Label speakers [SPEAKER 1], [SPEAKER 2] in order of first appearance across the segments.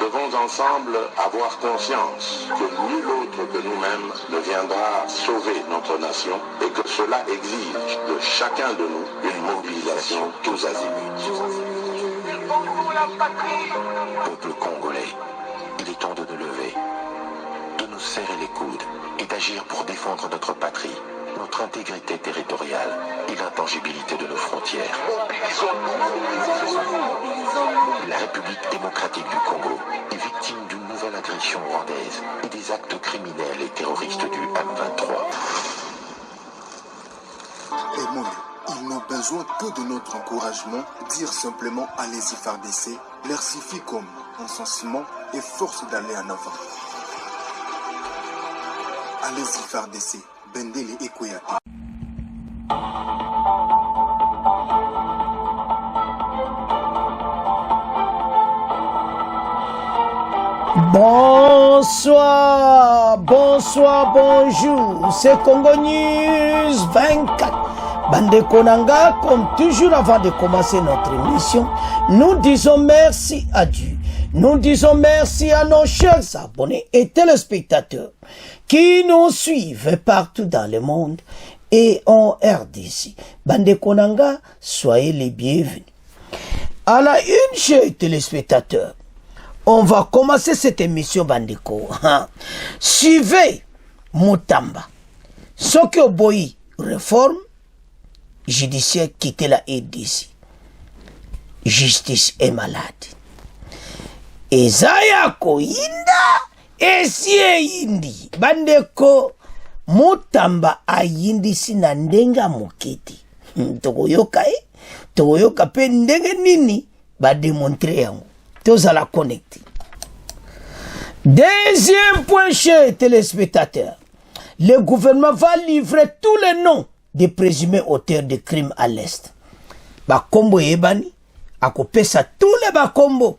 [SPEAKER 1] devons ensemble avoir conscience que nul autre que nous-mêmes ne viendra sauver notre nation et que cela exige de chacun de nous une mobilisation tous azimuts. Peuple congolais, il est temps de nous lever, de nous serrer les coudes et d'agir pour défendre notre patrie, notre intégrité territoriale et l'intangibilité de nos frontières. La République démocratique du Congo est victime d'une nouvelle agression rwandaise et des actes criminels et terroristes du M23.
[SPEAKER 2] Et mon ils n'ont besoin que de notre encouragement. Dire simplement allez-y FARDC leur suffit comme consentiment et force d'aller en avant. Allez-y FARDC, Bendele et Koyate.
[SPEAKER 3] Bonsoir, bonsoir, bonjour, c'est Congo News 24. Bande Konanga, comme toujours avant de commencer notre émission, nous disons merci à Dieu. Nous disons merci à nos chers abonnés et téléspectateurs qui nous suivent partout dans le monde et en RDC. Bande Konanga, soyez les bienvenus. À la une, chers téléspectateurs, on va commencer cette émission Bandeko. Suivez Moutamba. Soko Boyi réforme judiciaire quitter la RDC. Justice est malade. Ezaya ko inda esie indi. Bandeko Moutamba ayindi sina ndenga moketi. Tokoyoka tokoyoka pe ndenge nini ba démontrer yango. Tous à la connecter. Deuxième point, chers téléspectateurs. Le gouvernement va livrer tous les noms des présumés auteurs de crimes à l'Est. Bakombo Ebani, Akopesa tous les Bakombo.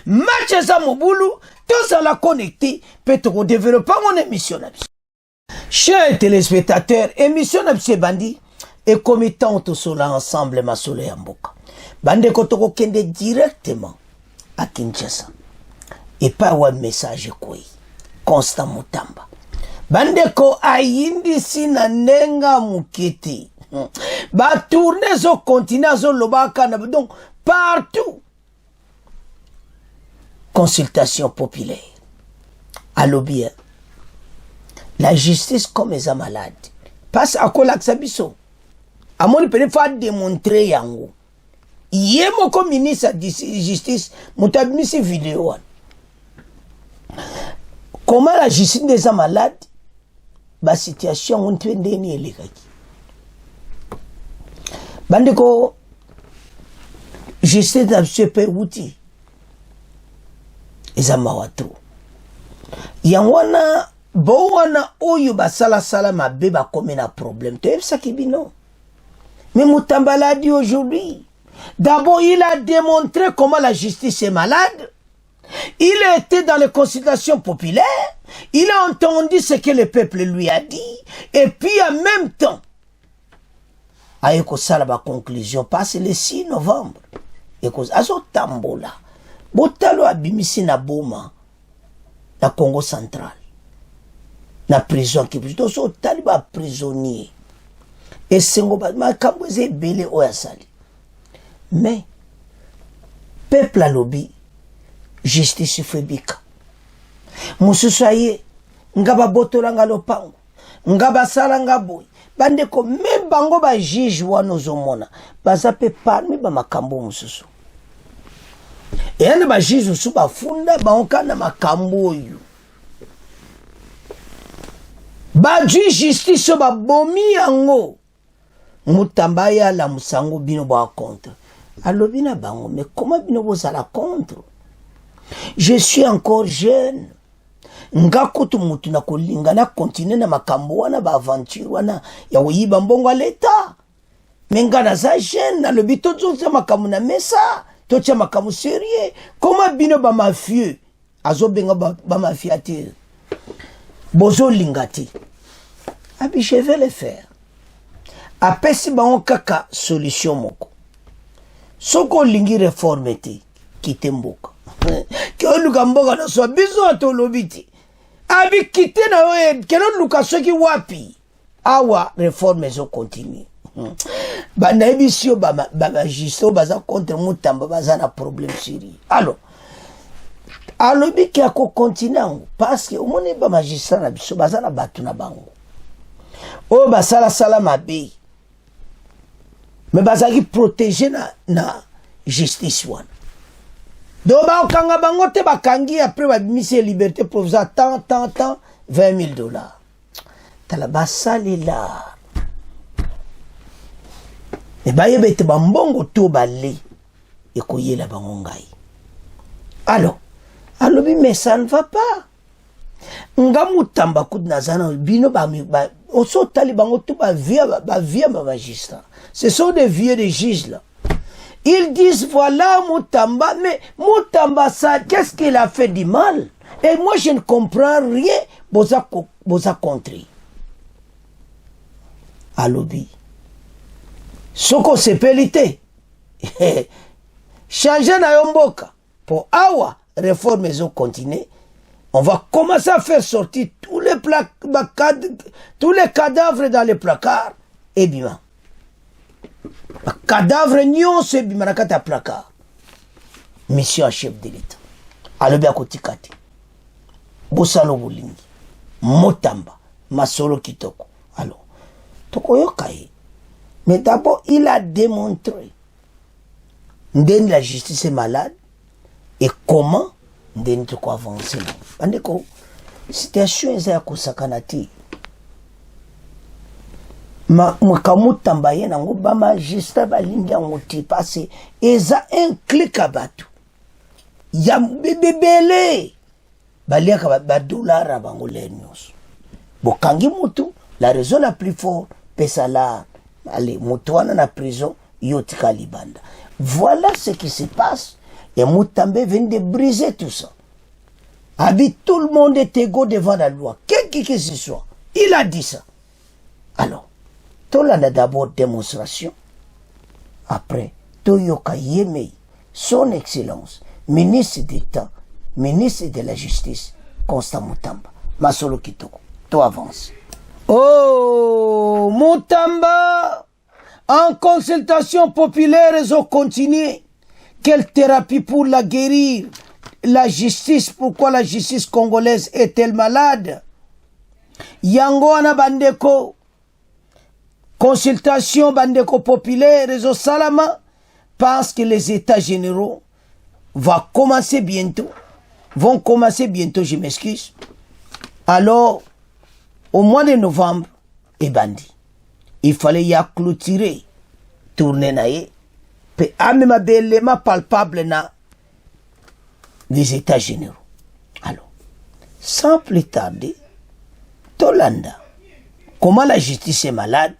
[SPEAKER 3] Match à Moboulou, tous à la connecter. Peut-être développer mon émission. Chers téléspectateurs, émission Nabse Bandi et commettant tout cela ensemble, ma soleil en boca. Bande Kotoko Kende directement à Kinshasa et pas un message quoi Constant Moutamba bandeko ayindi sina nenga mukiti ba tourner zo continent zo lobaka donc partout consultation populaire allo bien la justice comme les malades passe à quoi l'axabiso à mon peut faire démontrer yango. Yemo comme ministre de justice, mutabimisi vidéo. Comment la justice des malades, la situation on peut ndeni elekaki. Bandeko justice d'absurde pe wuti. Ezama watu. Yangwana bo wana oyo basala sala mabe ba komena problème. Tu ça qui bino. Mais Moutamba l'a dit aujourd'hui. D'abord, il a démontré comment la justice est malade. Il a été dans les consultations populaires. Il a entendu ce que le peuple lui a dit. Et puis, en même temps, il a la conclusion passe le 6 novembre. Il a tambola. Botalo abimisi na boma. Na Congo central. Na prison qui plutôt so taliba prisonnier. Et sengo ba makamboze belé oyasali. Mais, peuple à lobby, justice febika. Mususaye, ngaba botola nga lopango, ngaba sala nga boy. Bandeko, même bango ba juge wano zomona, bazape parmi ba makambo mususu. Et yane ba juge usu ba funda ba onkana makambo yu. Ba justice ba bomi yango. Moutamba ya la musango bino ba contre. Alors, mais comment vous allez contre? Je suis encore jeune. Ngakutu mutu na kolinga na continue na makambo wana ba aventure wana ya uyiba mbongo l'État. Menga na za jeune na le bito zo makambo na mesa, to tia makambo sérieux. Comment bino ba mafieux? Azo benga ba mafiateur. Bozo lingati. Abi je vais le faire. Apesi ba on kaka solution moko. Soko lingi réforme te kite mboka. ke luka mboka na so biso atolobi ti abi kite na yo ke luka soki wapi awa réforme zo continue bana ebisio ba magistrat baza contre Mutamba baza na problème sérieux alors alobi ki ako continue parce que omoni ba magistrat na biso baza na batu na bango o basala sala mabe mais bazaki protéger na justice wana donc bakanga bango te bakangi après babimise liberté provisoire tant 20 000 $. Tala basalela e bayeba ete bambongo to bale ekoyela bango ngai alors alobi mais ça ne va pas nga Mutamba kud nazana bino oso tali bango to bavia magistrat ce sont des vieux des juges là. Ils disent voilà Mutamba, mais Mutamba ça qu'est-ce qu'il a fait du mal? Et moi je ne comprends rien boza contre alobi soko sepelite changer na yomboka pour awa réforme zo continuer. On va commencer à faire sortir tous les cadavres dans les placards et bima cadavre nyonso ebima na kati ya placard mission chef de l'état alobi akotikati bosalo bolingi Mutamba masolo kitoko alors tokoyoka ye mais d'abord il a démontré ndeni la justice est malade et comment ndeni toko avancer bandeko situation eza ya kosakana te Mutamba ye nango ba magistrat balingi yango te parce eza un clic à batu ya bebele baliaka ba dollar bango le nyonso bokangi mutu la raison la plus forte pesa la allez mutu wana na prison yotika libanda. Voilà ce qui se passe et Mutamba vient de briser tout ça. Habite tout le monde est égaux devant la loi quel que ce soit, il a dit ça. Alors Tolanda d'abord démonstration. Après, Toyoka Yemei, son excellence, ministre d'État, ministre de la Justice, Constant Mutamba. Masolo Kitoko, to avance. Oh, Mutamba, en consultation populaire, ils ont continué. Quelle thérapie pour la guérir? La justice, pourquoi la justice congolaise est-elle malade? Yango Anabandeko. Consultation bandeko populaire réseau Salama parce que les états généraux vont commencer bientôt, je m'excuse. Alors au mois de novembre et bandi il fallait y clôturer tourner naé pe amema belema palpable na les états généraux. Alors sans plus tarder Tolanda comment la justice est malade.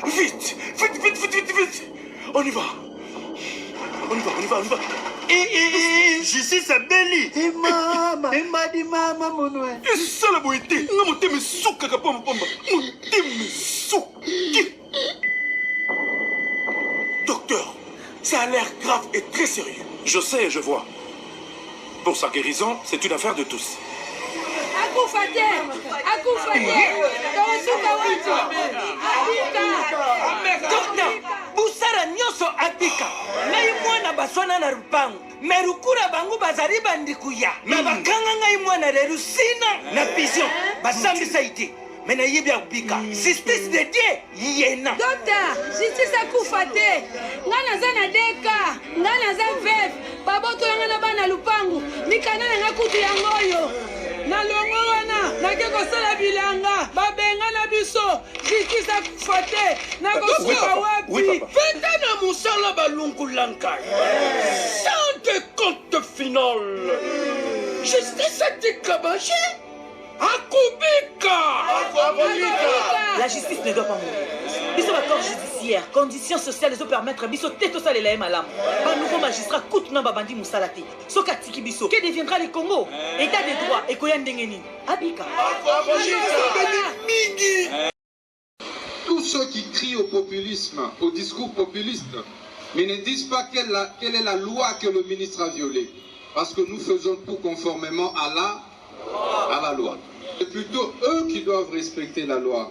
[SPEAKER 4] Vite. On y va. Justice abeli. Mama monwe. Ça la boité. Nga moteme souka ka pomba. Moteme souki. Docteur, ça a l'air grave et très sérieux.
[SPEAKER 5] Je sais et je vois. Pour sa guérison, c'est une affaire de tous.
[SPEAKER 6] Docteur, busara nyoso apika. Ngai mwana baswana na rupangu. Merukura bangu bazari bandikuya. Na bakanga ngai mwana lerusina na vision. Basambi saiti. Mena yibi akupika. Justice de Dieu yena.
[SPEAKER 7] Docteur, justice akufate. Ngana zana deka, ngana za vef. Baboto ngana bana lupangu. Mikana nga kutu yangoyo. Na longo wana nakeko sala bilanga babenga na biso justice akufate na kosuka wapi
[SPEAKER 4] Faites na musala balungulanka. Sans de compte final. Justice atikabaje. Akubika.
[SPEAKER 6] La justice ne doit pas mourir.
[SPEAKER 8] biso ba corps judiciaire conditions sociales les permettre biso teto salela malam ba nouveau magistrat coûte na babandi musalati soka tiki biso que deviendra le Congo état de droit et koya ndengeni abika
[SPEAKER 9] tous ceux qui crient au populisme au discours populiste mais ne disent pas quelle est la loi que le ministre a violée parce que nous faisons tout conformément à la loi. C'est plutôt eux qui doivent respecter la loi.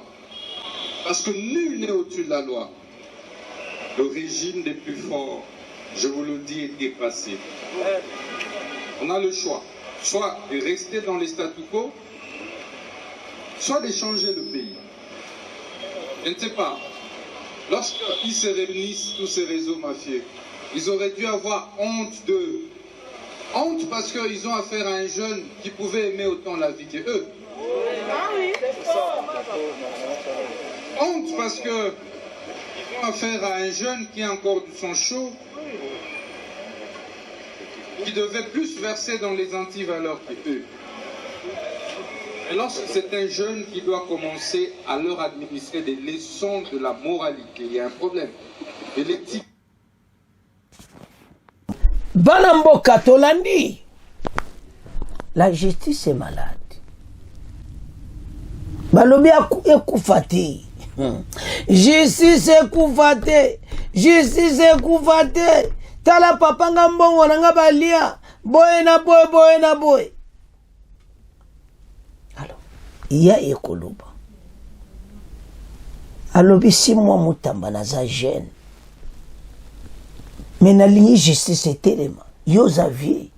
[SPEAKER 9] Parce que nul n'est au-dessus de la loi. Le régime des plus forts, je vous le dis, est dépassé. On a le choix, soit de rester dans les statu quo, soit de changer le pays. Je ne sais pas. Lorsqu'ils se réunissent, tous ces réseaux mafieux, ils auraient dû avoir honte d'eux. Honte parce qu'ils ont affaire à un jeune qui pouvait aimer autant la vie qu'eux. Honte parce qu'ils ont affaire à un jeune qui a encore du sang chaud, qui devait plus verser dans les antivaleurs qu'eux. Et lorsque c'est un jeune qui doit commencer à leur administrer des leçons de la moralité, il y a un problème. De l'éthique.
[SPEAKER 3] Banambo Katolandi, la justice est malade. Balobi ekufate. Justice ekufate. Justice ekufate. Tala papa ngambongo nanga balia. Boy na boy. Alors, il y a ekoloba. Alobi si moi mutamba naza jeune. Mais na ligne justice etelema yo zavie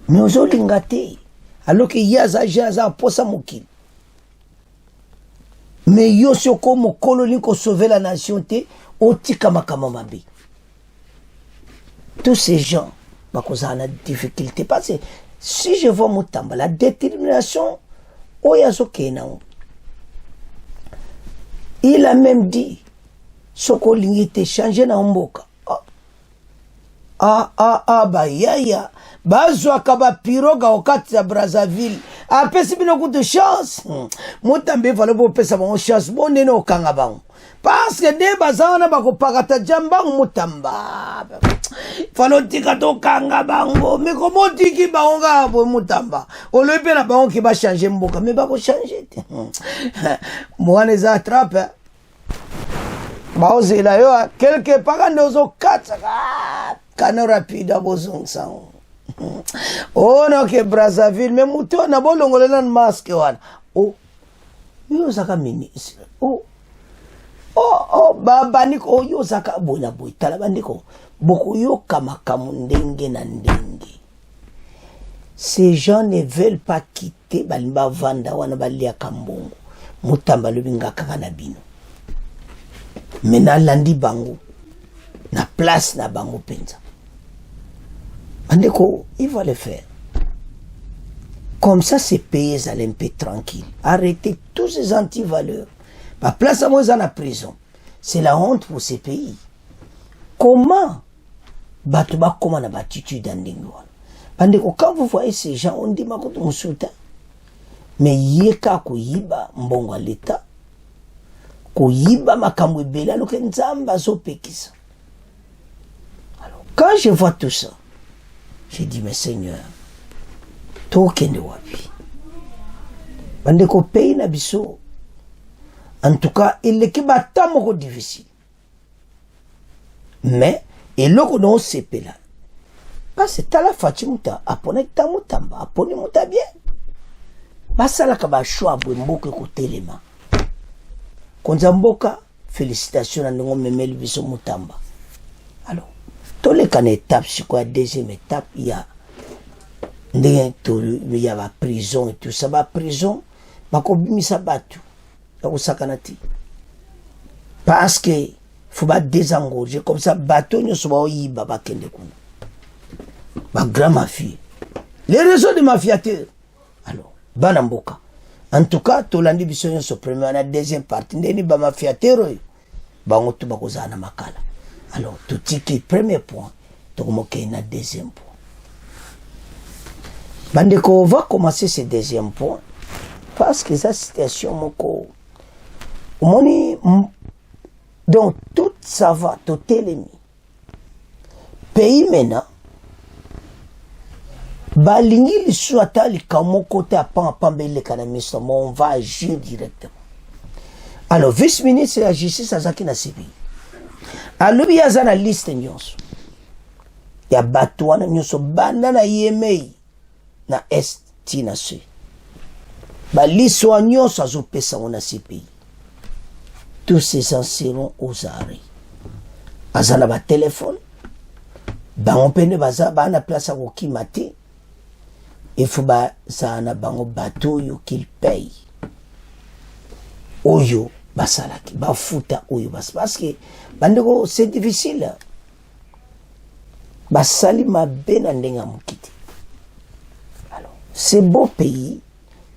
[SPEAKER 3] mais ozolinga te alors que yaza jaza posa mokili mais yo soko mokolo liko sauver la nation te otika makama mabe tous ces gens bakoza na difficulté parce que si je vois mutamba la détermination oyazo kenao il a même dit soko lingi te changer na mboka bayaya bazwaka bapiroga okati ya Brazzaville apesi bino kutu chance mutambe falo bopesa bango chance bonene okanga bango parce que de bazana bakopakata jambango mutamba falo tika tokanga bango mais comment tiki bango ngabo mutamba olobe na bango ki ba changer mboka mais bako changer te mwana za attrape baozela yo quelque part ndozo katsa kana rapide abozongsa oh no ke Brazzaville mais muto na bolongolela na masque wana oh yo saka ministre oh baba niko yo saka bona boy tala bandiko beaucoup yo kamakamu ndenge na ndenge. Ces gens ne veulent pas quitter balimba vanda wana balia kambongo mutamba lubinga kaka na bino mena landi bango na place na bango penza andeko il va le faire comme ça ces pays allaient un peu tranquille arrêter tous ces antivaleurs la place à moi dans la prison c'est la honte pour ces pays. Comment batuba comment na attitude andingwa andeko quand vous voyez ces gens on dit makoto musuta mais yeka kuyiba mbongo l'état koyiba makambo ebele alors que nzamba zopekisa. Alors quand je vois tout ça j'ai dit mais Seigneur tokende wapi bandeko pays na biso en tout cas il est moko difficile mais eloko no sepela parce que tala fachimuta apone tamutamba apone muta bien basala ka ba choix bwe mboka ko telema konza mboka félicitations na ndongo memeli biso mutamba. Alors tous les can étape c'est quoi deuxième étape il y a la prison et tout ça ba prison bakobimisa batu yakusakanati parce que faut pas désengorger comme ça bateau nyo soba oyiba bakende kuna ba grand mafia les réseaux de mafiateurs. Alors bana mboka en tout cas tolandi biso nyo premier na deuxième partie ndeni ba mafiateurs bango tu bakozana makala. Alors tout tiki premier point tokomoke na deuxième point bandeko on va commencer ce deuxième point parce que sa situation moko Omoni donc tout ça va tout telemi. Pays maintenant balingi lisuata likamo côté à pambele kanamisto on va agir directement. Alors vice-ministre de la justice azaki na CPI. Alors il y a na liste nyonso. Ya batwana nyonso banda na yemei na est tina se. Ba liste wa nyonso azopesa na CPI. Tous ces gens seront aux arrêts. Azana ba téléphone. Bango pene baza bana place à kokimate. Il faut ba zana bango bateau yo qu'il paye. Oyo basalaki ba futa oyo bas parce que bandeko c'est difficile. Basali mabena ndenga mukiti. Alors, ce beau pays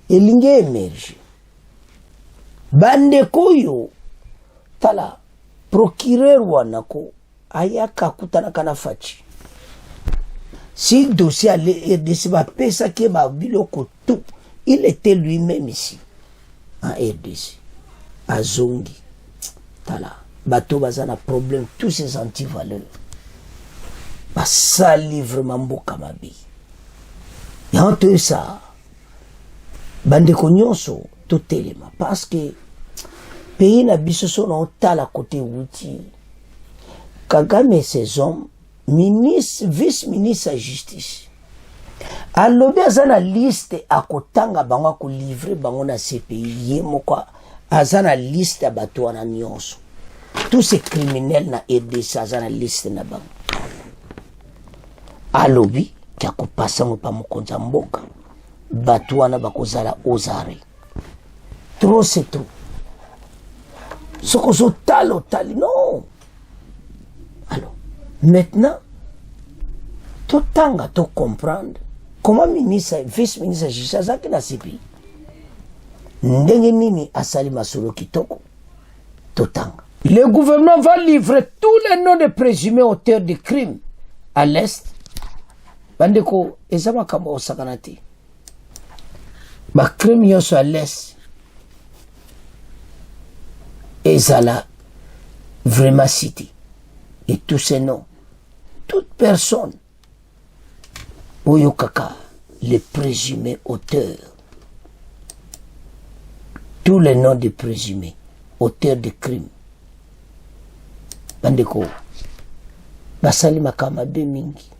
[SPEAKER 3] elingi émerger. Bandeko yo tala procureur wanako ayaka kutana kana fachi. Si dossier allait RDC va pesa ke ba biloko tout, il était lui-même ici en RDC. Azongi tala bato bazana problème tous ces antivaleurs. Basali vraiment mboka mabi. Yanto ça bandeko nyonso totelema parce que pays na biso so na otala côté wuti Kagame ses hommes ministre vice-ministre de justice alobi azana liste akotanga bango ko livrer bango na CPI yemoko azana liste ya bato wana nyonso tous ces criminels na RDC azana liste na bango alobi kya kopasa mo pa mokonza mboka bato wana bakozala ozare trop c'est trop soko so talo tali non. Alors maintenant totanga to comprendre comment ministre vice-ministre justice azaki na CPI ndenge nini asali masolo kitoko totanga. Le gouvernement va livrer tous les noms de présumés auteurs de crimes à l'est. Bandeko ezama kama osakanati ba crime yonso à l'est ezala vraiment cité et tous ces noms toute personne oyokaka les présumés auteurs tous les noms de présumés auteurs de crimes bandeko basali makama be mingi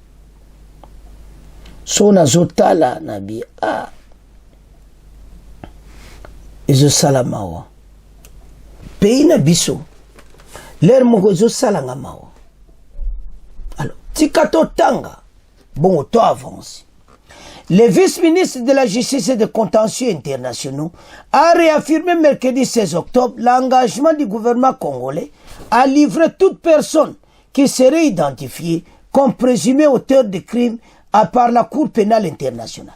[SPEAKER 3] so nazotala na bi ezosala mawa pays na biso l'air moko ezosala nga mawa. Alors tika totanga bon to avance. Le vice-ministre de la Justice et des Contentieux internationaux a réaffirmé mercredi 16 octobre l'engagement du gouvernement congolais à livrer toute personne qui serait identifiée comme présumée auteur de crimes par la Cour pénale internationale.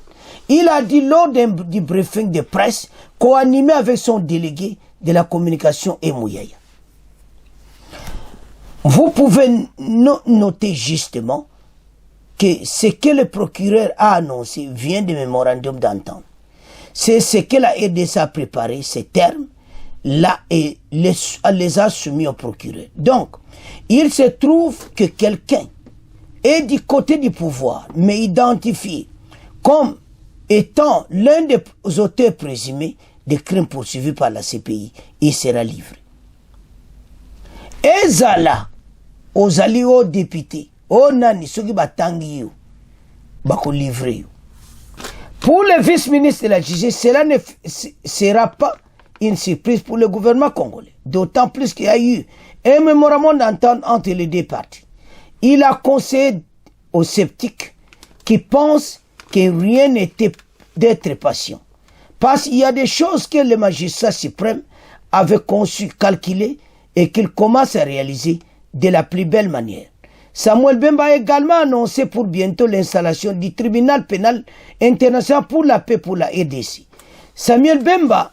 [SPEAKER 3] Il a dit lors du briefing de presse co-animé avec son délégué de la communication Emouyaya. Vous pouvez noter justement que ce que le procureur a annoncé vient du mémorandum d'entente. C'est ce que la RDC a préparé, ces termes, là, et les a soumis au procureur. Donc, il se trouve que quelqu'un est du côté du pouvoir, mais identifié comme étant l'un des auteurs présumés des crimes poursuivis par la CPI, il sera livré. Ezala, aux alliés, aux députés, aux nani, ceux qui batangi yo, bako livré yo. Pour le vice-ministre de la justice, cela ne sera pas une surprise pour le gouvernement congolais. D'autant plus qu'il y a eu un mémorandum d'entente entre les deux parties. Il a conseillé aux sceptiques qui pensent que rien n'était d'être patient. Parce qu'il y a des choses que le magistrat suprême avait conçu, calculé et qu'il commence à réaliser de la plus belle manière. Samuel Bemba a également annoncé pour bientôt l'installation du tribunal pénal international pour la paix pour la RDC. Samuel Bemba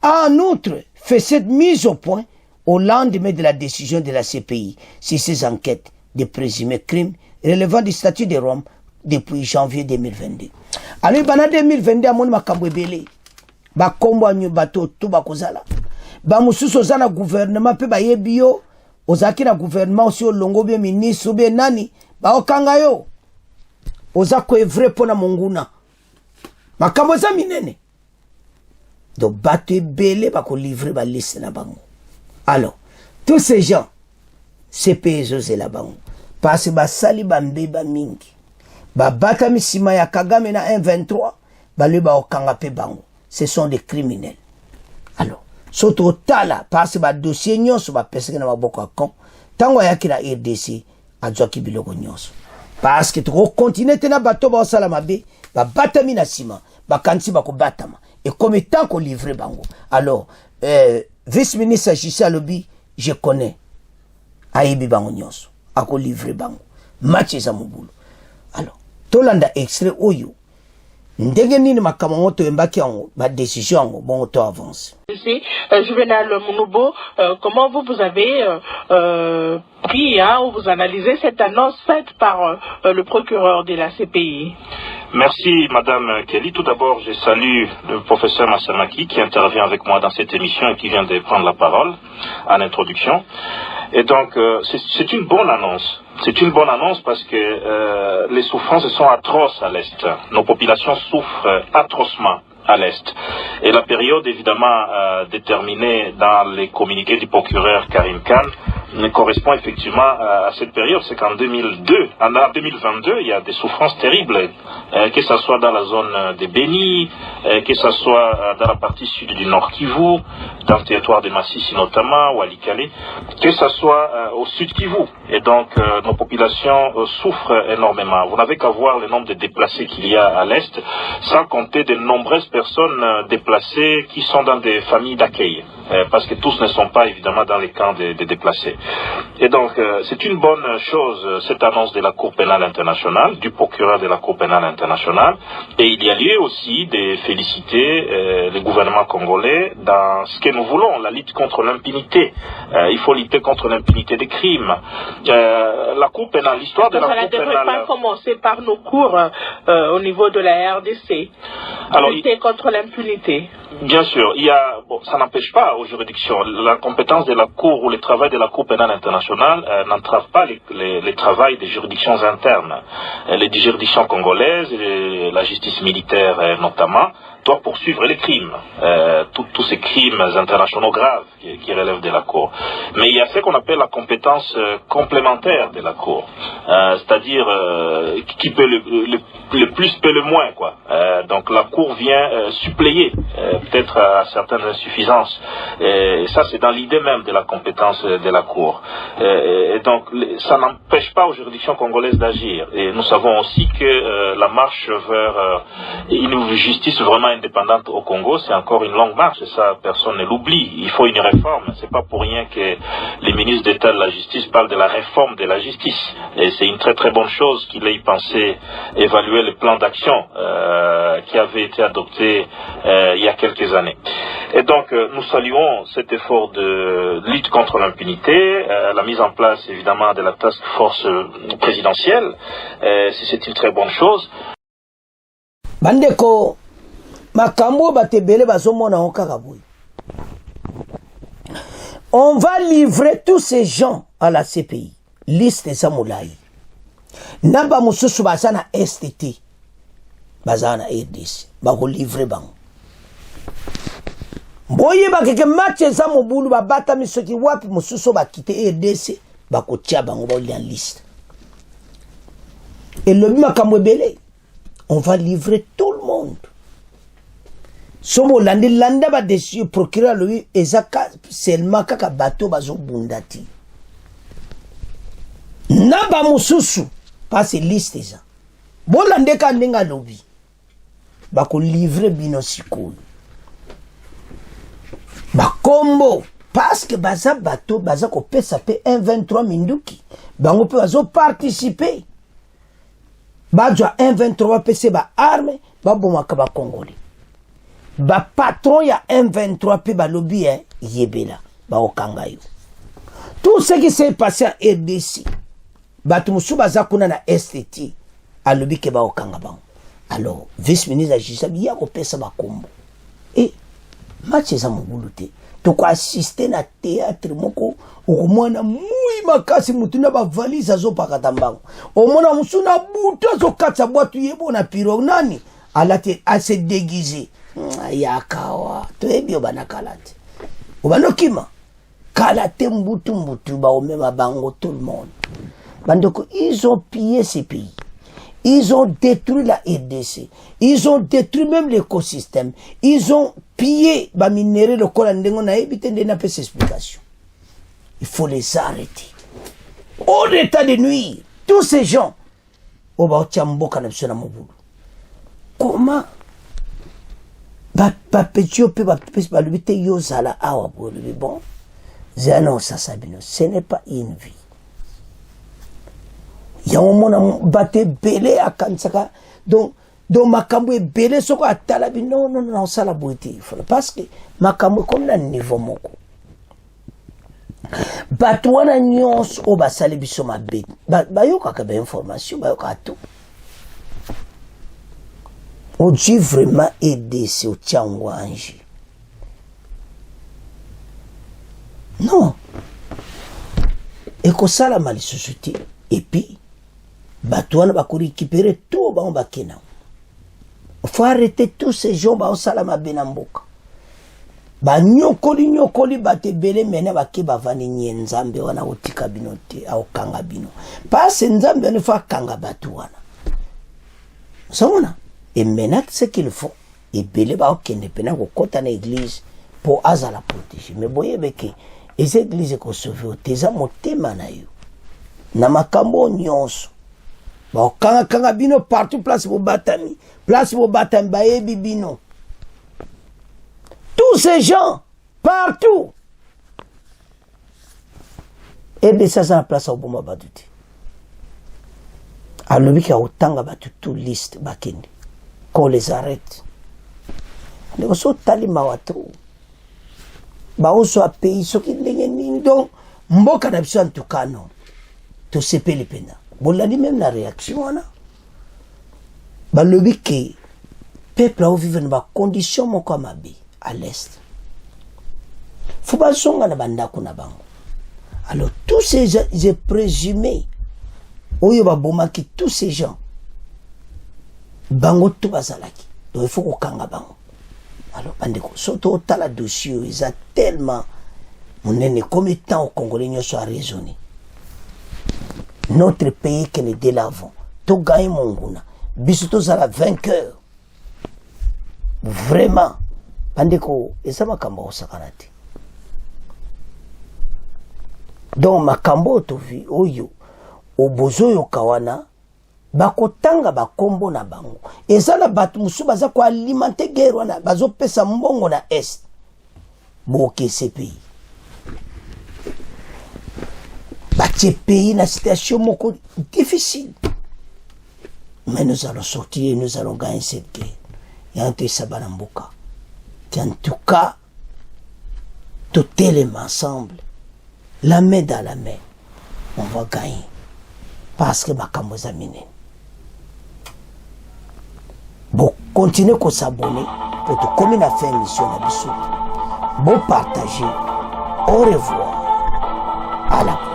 [SPEAKER 3] a en outre fait cette mise au point au lendemain de la décision de la CPI sur ces enquêtes de présumés crimes relevant du statut de Rome depuis janvier 2022. Alors, en 2022, à mon makambo ebele, ba kombo anyo bato tout bakozala. bamususu oza na gouvernement pe bayebi yo ozaki na gouvernement osi olongo bien ministre bien nani baokanga yo oza koevre pona monguna makambo eza minene donc bato ebele bakolivre baliste na bango. Alors tous ces gens CPI ezozela bango parce basali bambeba mingi babatami nsima ya Kagame na 123 balwe baokanga pe bango. Ce sont des criminels. Alors soto otala parce badossier nyonso bapeseke na maboko ya kon ntango ayaki na RDC azwaki biloko nyonso parce que tokokontinue te na bato baosala mabe babatami na nsima bakanisi bakobatama et comme tant qu'on livre bango. Alors vice-ministre Jussi alobi je connais ayebi bango nyonso ako livre bango match eza mobulu. Alors tolanda extrait oyo ndenge nini makambo to embaki yango ba décision yango bon to avance.
[SPEAKER 10] Juvenal Mounoubo, comment vous avez pris ou vous analysez cette annonce faite par le procureur de la CPI?
[SPEAKER 11] Merci Madame Kelly. Tout d'abord, je salue le professeur Massamaki qui intervient avec moi dans cette émission et qui vient de prendre la parole en introduction. Et donc, c'est une bonne annonce. C'est une bonne annonce parce que les souffrances sont atroces à l'Est. Nos populations souffrent atrocement à l'Est. Et la période évidemment déterminée dans les communiqués du procureur Karim Khan correspond effectivement à cette période. C'est qu'en 2022, il y a des souffrances terribles, que ce soit dans la zone de Beni, que ce soit dans la partie sud du Nord Kivu, dans le territoire de Massissi notamment, ou Walikale, que ce soit au sud Kivu. Et donc nos populations souffrent énormément. Vous n'avez qu'à voir le nombre de déplacés qu'il y a à l'Est, sans compter de nombreuses personnes déplacées qui sont dans des familles d'accueil, parce que tous ne sont pas évidemment dans les camps des déplacés. Et donc c'est une bonne chose cette annonce de la Cour pénale internationale, du procureur de la Cour pénale internationale, et il y a lieu aussi de féliciter le gouvernement congolais dans ce que nous voulons, la lutte contre l'impunité. Il faut lutter contre l'impunité des crimes. La Cour pénale, l'histoire de la Cour pénale... Ça ne devrait pas commencer par nos cours au niveau de la RDC. Alors, lutter contre l'impunité. Bien sûr, ça n'empêche pas aux juridictions. La compétence de la Cour ou le travail de la Cour pénale internationale n'entrave pas le travail des juridictions internes. Les juridictions congolaises, la justice militaire notamment, doit poursuivre les crimes, tous ces crimes internationaux graves qui relèvent de la Cour. Mais il y a ce qu'on appelle la compétence complémentaire de la Cour, c'est-à-dire qui peut le plus peut le moins, quoi. Donc la Cour vient suppléer peut-être à certaines insuffisances. Et ça, c'est dans l'idée même de la compétence de la Cour. Et donc ça n'empêche pas aux juridictions congolaises d'agir. Et nous savons aussi que la marche vers une justice vraiment indépendante au Congo, c'est encore une longue marche, et ça personne ne l'oublie. Il faut une réforme. C'est pas pour rien que les ministres d'État de la Justice parlent de la réforme de la justice. Et c'est une très très bonne chose qu'il ait pensé évaluer le plan d'action qui avait été adopté il y a quelques années. Et donc nous saluons cet effort de lutte contre l'impunité, la mise en place évidemment de la task force présidentielle. C'est une très bonne chose.
[SPEAKER 3] Bandeko makambo batebele bazomona okaka boy. On va livrer tous ces gens à la CPI. Liste Samoulaï. Naba mususu bazana STT. Bazana RDC. Bako livrer bang. Boye bakeke match za mobulu babata misoki wapi mususu bakite RDC. Bako tia bango ba li en liste. Et le makambo belé. On va livrer tout le monde. Somo landa ba dessus procureur lui ezaka seulement kaka bateau bazo bundati. Naba mususu passe liste ça. Bon lande ka ndenga lobi. Bako livrer bino sikolo. Bakombo parce que baza bateau baza ko pesa pe 123 minduki. Bango pe bazo participer. Badja 123 PC ba arme ba bomaka ba congolais. Ba patron ya M23 pe ba lobby yebela ba okangayo. Tout ce qui s'est passé en RDC batu musu baza kuna na STT a lobby ke ba okanga ba. Alors vice ministre Jussi ya ko pesa ba kombo. Et match eza mobulu te tokoassiste na théâtre moko okomona mui makasi mutu na bavalise azopakata mbango omona mosu na butu azokatisa bwatu yebo na piro nani alati ase déguisé yakawa toyebi obana kala te obanokima kala te mbutu baomema bango tout le monde bandoko ils ont pillé ces pays. Ils ont détruit la RDC. Ils ont détruit même l'écosystème. Ils ont pillé ba minéraux le col ndengo na ebité de na pes explication. Il faut les arrêter. Au état de nuire tous ces gens. Oba tiamboka na biso na mobulu. Comment ba petio pe ba pes ba lubite yo zala awa bo bon. Zano ça sabino, ce n'est pas une vie. Il y a un moment baté belé à Kansaka donc makambo belé soko atalabi non ça la beauté parce que makambo comme na niveau moko batwana nyons o basali biso mabe bayoka ka ba information bayoka tout on dit vraiment aider ce tiangwanji non et que ça la mal société et puis Batouana va récupérer tout ba bakena. Il faut arrêter tous ces gens ba salama benamboka. Ba nyokoli bate bele mena ba ke bavani nzambe wana otika binote au kanga bino. Pas nzambe ne fa kanga batouana. Somona et maintenant ce qu'il faut et bele ba okende pena ko kota na église pour azala protéger. Mais boye beke les églises ko sauver teza motema na yo. Na makambo nyonso bon, quand bino partout, place pour batami baebi bino. Tous ces gens, partout. Et bien ça, c'est la place au bon baduti. Alors, il y a autant de tout liste, bakende. Qu'on les arrête. Nous sommes tali mawatro. Nous sommes pays, ceux qui n'ont donc, mboka na biso en tout cas, non. Tout se peut les peines. Bon, là, même la réaction, là. Bah, le que peuple a vécu dans des conditions comme à l'est. Faut pas songa na banda kuna bango. Alors, tous ces gens, j'ai présumé, oyo ba bomaki, tous ces gens, bango tout bazalaki. Donc, il faut qu'on kanga bango. Alors, bandeko, surtout au la dossier, ils ont tellement, mon aîné, combien de temps au Congolais n'y soit raisonné. Notre pays qui est de l'avant, tout gagne mon gouna, bisous à la vainqueur. Vraiment, bandeko, et ça m'a cambo au sakanati. Donc, ma cambo to vi, oyo, au bozo yo kawana, bakotanga bakombo na bango. Et ça la bat musu baza ko alimenter guerre wana, bazo pesa mbongo na est. Boke ce pays. Bâtir pays dans une situation difficile. Mais nous allons sortir et nous allons gagner cette guerre. Et entre Sabalamboka, en tout cas, tout élément ensemble, la main dans la main, on va gagner. Parce que Makambo Zamine. Bon, continuez à s'abonner pour tout comme on a fait une mission à Bissou. Bon, partagez. Au revoir. À la prochaine.